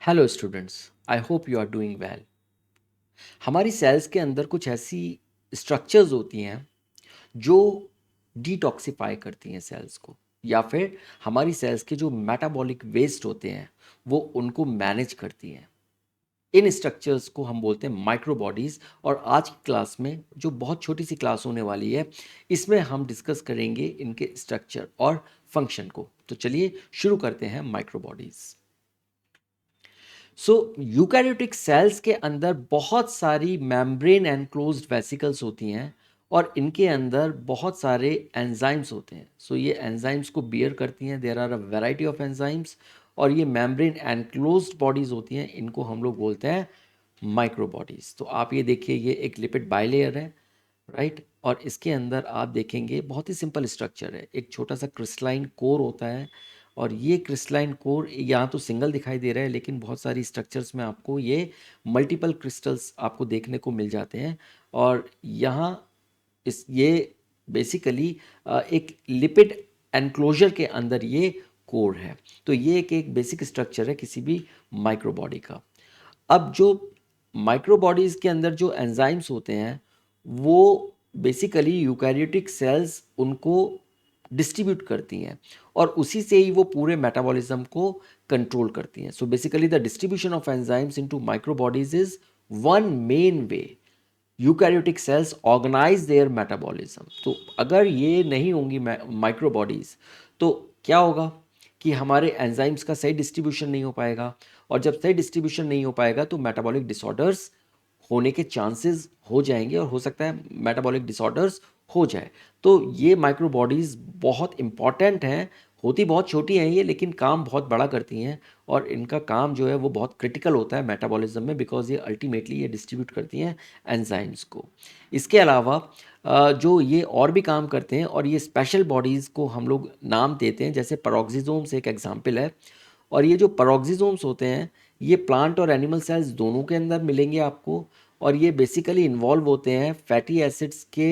Hello students, I hope you are doing well. हमारी cells के अंदर कुछ ऐसी स्ट्रक्चर्स होती हैं जो डिटॉक्सिफाई करती हैं सेल्स को, या फिर हमारी सेल्स के जो मेटाबॉलिक वेस्ट होते हैं वो उनको मैनेज करती हैं। इन स्ट्रक्चर्स को हम बोलते हैं माइक्रो बॉडीज़। और आज की क्लास में जो बहुत छोटी सी क्लास होने वाली है, इसमें हम डिस्कस करेंगे इनके स्ट्रक्चर और फंक्शन को। तो चलिए शुरू करते हैं माइक्रो बॉडीज़। सो यूकैरियोटिक सेल्स के अंदर बहुत सारी मेम्ब्रेन एनक्लोज्ड वेसिकल्स होती हैं और इनके अंदर बहुत सारे एंजाइम्स होते हैं। सो ये एंजाइम्स को बियर करती हैं। There are a variety of enzymes. और ये मेम्ब्रेन एनक्लोज्ड बॉडीज़ होती हैं, इनको हम लोग बोलते हैं माइक्रो बॉडीज़। तो आप ये देखिए, ये एक लिपिड बाइलेयर है, राइट। और इसके अंदर आप देखेंगे बहुत ही सिंपल स्ट्रक्चर है। एक छोटा सा क्रिस्टलाइन कोर होता है, और ये क्रिस्टलाइन कोर यहाँ तो सिंगल दिखाई दे रहा है, लेकिन बहुत सारी स्ट्रक्चर्स में आपको ये मल्टीपल क्रिस्टल्स आपको देखने को मिल जाते हैं। और यहाँ इस ये बेसिकली एक लिपिड एनक्लोजर के अंदर ये कोर है। तो ये एक बेसिक स्ट्रक्चर है किसी भी माइक्रोबॉडी का। अब जो माइक्रोबॉडीज़ के अंदर जो एंजाइम्स होते हैं वो बेसिकली यूकैरियोटिक सेल्स उनको डिस्ट्रीब्यूट करती हैं, और उसी से ही वो पूरे मेटाबॉलिज्म को कंट्रोल करती हैं। So basically the distribution of enzymes into microbodies is one main way eukaryotic cells organise their metabolism. तो अगर ये नहीं होंगी माइक्रोबॉडीज़, तो क्या होगा कि हमारे एंजाइम्स का सही डिस्ट्रीब्यूशन नहीं हो पाएगा, और जब सही डिस्ट्रीब्यूशन नहीं हो पाएगा तो मेटाबॉलिक डिसऑर्डर्स होने के चांसेस हो जाएंगे, और हो सकता है मेटाबॉलिक डिसऑर्डर्स हो जाए। तो ये माइक्रोबॉडीज़ बहुत इंपॉर्टेंट हैं। होती बहुत छोटी हैं ये, लेकिन काम बहुत बड़ा करती हैं, और इनका काम जो है वो बहुत क्रिटिकल होता है मेटाबॉलिज्म में, बिकॉज ये अल्टीमेटली ये डिस्ट्रीब्यूट करती हैं एंजाइम्स को। इसके अलावा जो ये और भी काम करते हैं, और ये स्पेशल बॉडीज़ को हम लोग नाम देते हैं, जैसे पेरोक्सिसोम्स एक एग्जांपल है। और ये जो पेरोक्सिसोम्स होते हैं ये प्लांट और एनिमल सेल्स दोनों के अंदर मिलेंगे आपको, और ये बेसिकली इन्वॉल्व होते हैं फैटी एसिड्स के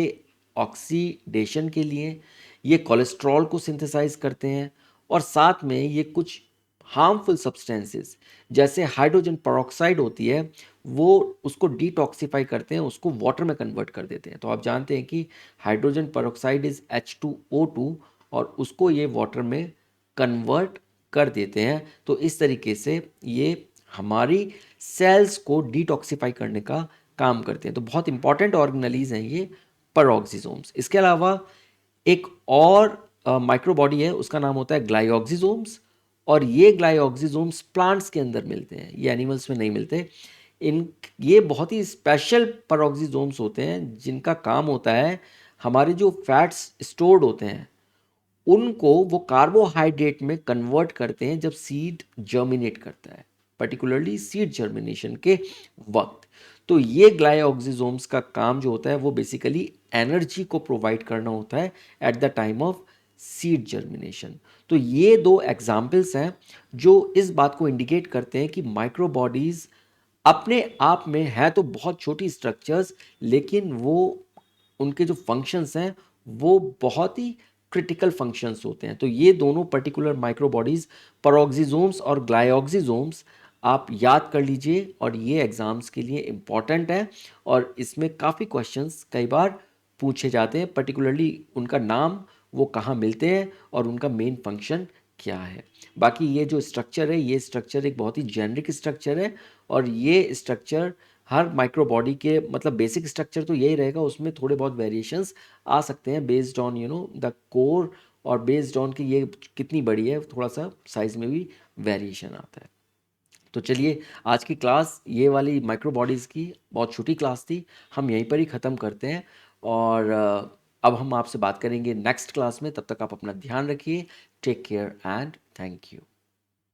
ऑक्सीडेशन के लिए। ये कोलेस्ट्रॉल को सिंथेसाइज करते हैं, और साथ में ये कुछ हार्मफुल सब्सटेंसेस जैसे हाइड्रोजन पेरोक्साइड होती है वो उसको डिटॉक्सिफाई करते हैं, उसको वाटर में कन्वर्ट कर देते हैं। तो आप जानते हैं कि हाइड्रोजन पेरोक्साइड इज H2O2, और उसको ये वाटर में कन्वर्ट कर देते हैं। तो इस तरीके से ये हमारी सेल्स को डिटॉक्सिफाई करने का काम करते हैं। तो बहुत इंपॉर्टेंट ऑर्गेनेलीज हैं ये पेरोक्सिसोम्स। इसके अलावा एक और माइक्रोबॉडी है, उसका नाम होता है ग्लाइऑक्सिसोम्स। और ये ग्लाइऑक्सिसोम्स प्लांट्स के अंदर मिलते हैं, ये एनिमल्स में नहीं मिलते। इन ये बहुत ही स्पेशल पेरोक्सिसोम्स होते हैं जिनका काम होता है हमारे जो फैट्स स्टोर्ड होते हैं उनको वो कार्बोहाइड्रेट में कन्वर्ट करते हैं जब सीड जर्मिनेट करता है, पर्टिकुलरली सीड जर्मिनेशन के वक्त। तो ये ग्लाइऑक्सिसोम्स का काम जो होता है वो बेसिकली एनर्जी को प्रोवाइड करना होता है at the time of seed germination. तो ये दो एग्जाम्पल्स हैं जो इस बात को इंडिकेट करते हैं कि माइक्रोबॉडीज अपने आप में है तो बहुत छोटी स्ट्रक्चर्स, लेकिन वो उनके जो फंक्शंस हैं वो बहुत ही क्रिटिकल फंक्शंस होते हैं। तो ये दोनों पर्टिकुलर माइक्रोबॉडीज़ पेरोक्सिसोम्स और ग्लाइऑक्सिसोम्स आप याद कर लीजिए, और ये एग्ज़ाम्स के लिए इम्पॉर्टेंट है, और इसमें काफ़ी क्वेश्चंस कई बार पूछे जाते हैं, पर्टिकुलरली उनका नाम, वो कहाँ मिलते हैं, और उनका मेन फंक्शन क्या है। बाकी ये जो स्ट्रक्चर है ये स्ट्रक्चर एक बहुत ही जेनरिक स्ट्रक्चर है, और ये स्ट्रक्चर हर माइक्रो बॉडी के मतलब बेसिक स्ट्रक्चर तो यही रहेगा, उसमें थोड़े बहुत वेरिएशंस आ सकते हैं बेस्ड ऑन द कोर, और बेस्ड ऑन कि ये कितनी बड़ी है, थोड़ा सा साइज में भी वेरिएशन आता है। तो चलिए, आज की क्लास ये वाली माइक्रो बॉडीज़ की बहुत छोटी क्लास थी, हम यहीं पर ही ख़त्म करते हैं। और अब हम आपसे बात करेंगे नेक्स्ट क्लास में। तब तक आप अपना ध्यान रखिए। Take care and thank you.